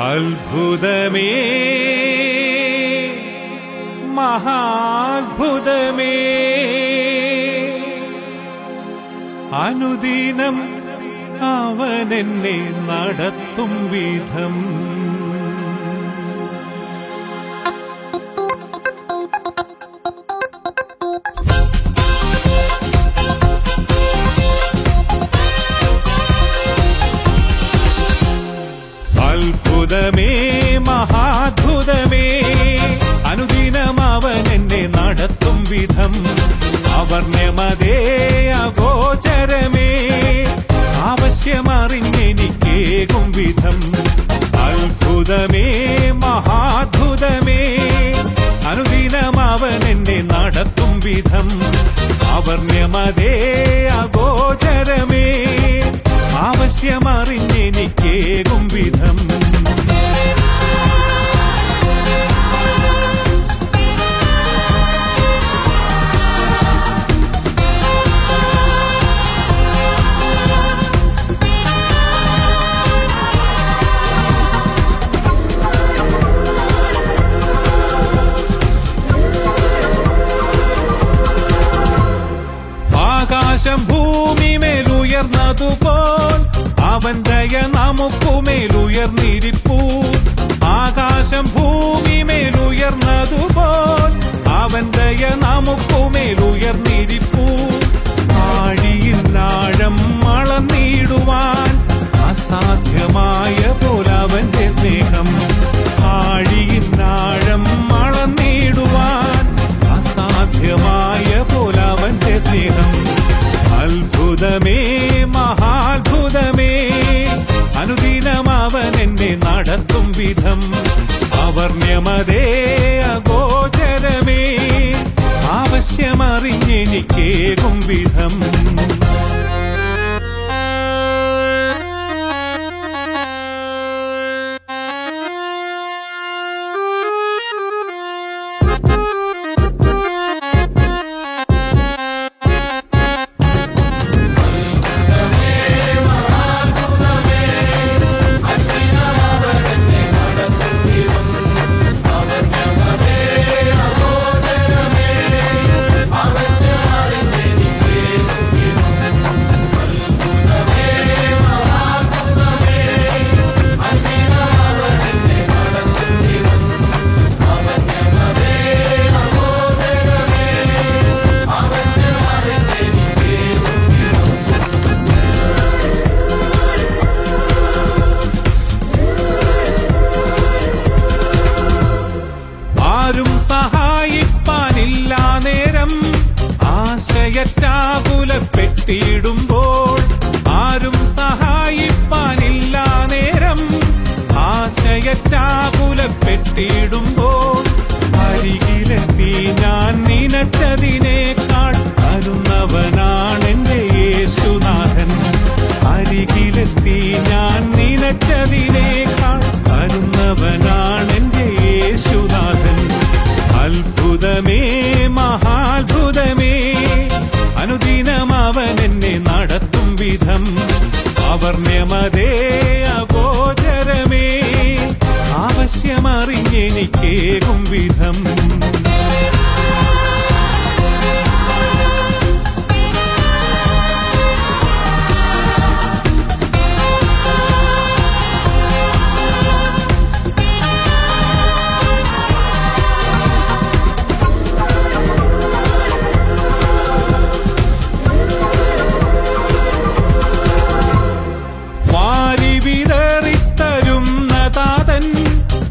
അത്ഭുതമേ മഹാത്ഭുതമേ അനുദിനം അവനെന്നെ നടത്തും വിധം അത്ഭുതമേ മഹാത്ഭുതമേ അനുദിനം അവനെന്നെ നടത്തും വിധം അവർണ്യമതേ അഗോചരമേ ആവശ്യമറിഞ്ഞെനിക്കേകും വിധം അത്ഭുതമേ മഹാത്ഭുതമേ അനുദിനം അവനെന്നെ നടത്തും വിധം അവർണ്യമതേ അഗോചരമേ ആവശ്യമറിഞ്ഞെനിക്കേകും വിധം ആകാശം ഭൂമിമേലുയർന്നതുപോൽ അവൻ ദയ നമുക്കുമേലുയർന്നിരിപ്പൂ ആകാശം ഭൂമിമേലുയർന്നതുപോൽ അവൻ ദയ നമുക്കുമേലുയർന്നിരിപ്പൂ ആഴിയിൽ ആഴം അളന്നിടുവാൻ അസാധ്യമായ പോലവന്റെ സ്നേഹം ആഴിയിൽ ആഴം അളന്നിടുവാൻ അസാധ്യമായ പോലവന്റെ സ്നേഹം അത്ഭുതമേ മഹാത്ഭുതമേ അനുദിനം അവനെന്നെ നടത്തും വിധം അവർണ്യമതേ അഗോചരമേ ആവശ്യമറിഞ്ഞെനിക്കേകും വിധം ആരും സഹായിപ്പാനില്ല നേരം ആശയറ്റാകുലപ്പെട്ടിടുമ്പോൾ ആരും സഹായിപ്പാനില്ല നേരം ആശയറ്റാകുലപ്പെട്ടിടുമ്പോൾ അരികിലെത്തി ഞാൻ നിനച്ചതിനേക്കാൾ തരുന്നവനാണെന്റെ യേശുനാഥൻ അരികിലെത്തി ഞാൻ നിനച്ചതിനേക്കാൾ തരുന്നവനാണെന്റെ യേശുനാഥൻ അത്ഭുതമേ മഹാത്ഭുതമേ അനുദിനം അവനെന്നെ നടത്തും വിധം അവർണ്യമതേ അഗോചരമേ ആവശ്യമറിഞ്ഞെനിക്കേകും വിധം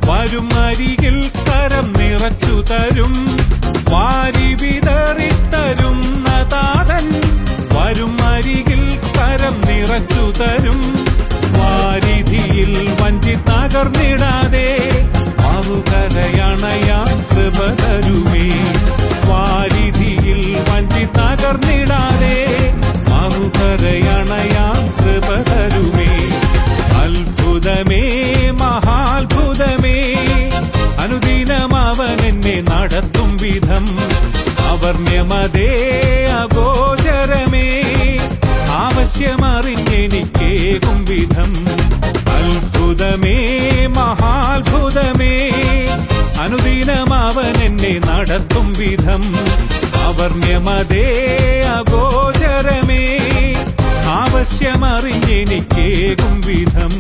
വരും അരികിൽ കരം നിറച്ചു തരും വാരി വിതറിത്തരുന്ന താതൻ വരും അരികിൽ കരം നിറച്ചു തരും വാരിധിയിൽ വഞ്ചി തകർന്നിടാതെ മറുകരയണയാൻ കൃപ തരുമേ വാരിധിയിൽ വഞ്ചി തകർന്നിടാതെ മറുകരയണയാൻ കൃപ തരുമേ അത്ഭുതമേ മഹാത്ഭുതമേ അനുദിനം അവനെന്നെ നടത്തും വിധം അവർണ്യമതേ അഗോചരമേ ആവശ്യമറിഞ്ഞെനിക്കേകും വിധം അത്ഭുതമേ മഹാ അനുദിനം അവൻ എന്നെ നടത്തും വിധം അവർണ്യമതേ അഗോചരമേ ആവശ്യമറിഞ്ഞെനിക്കേകും വിധം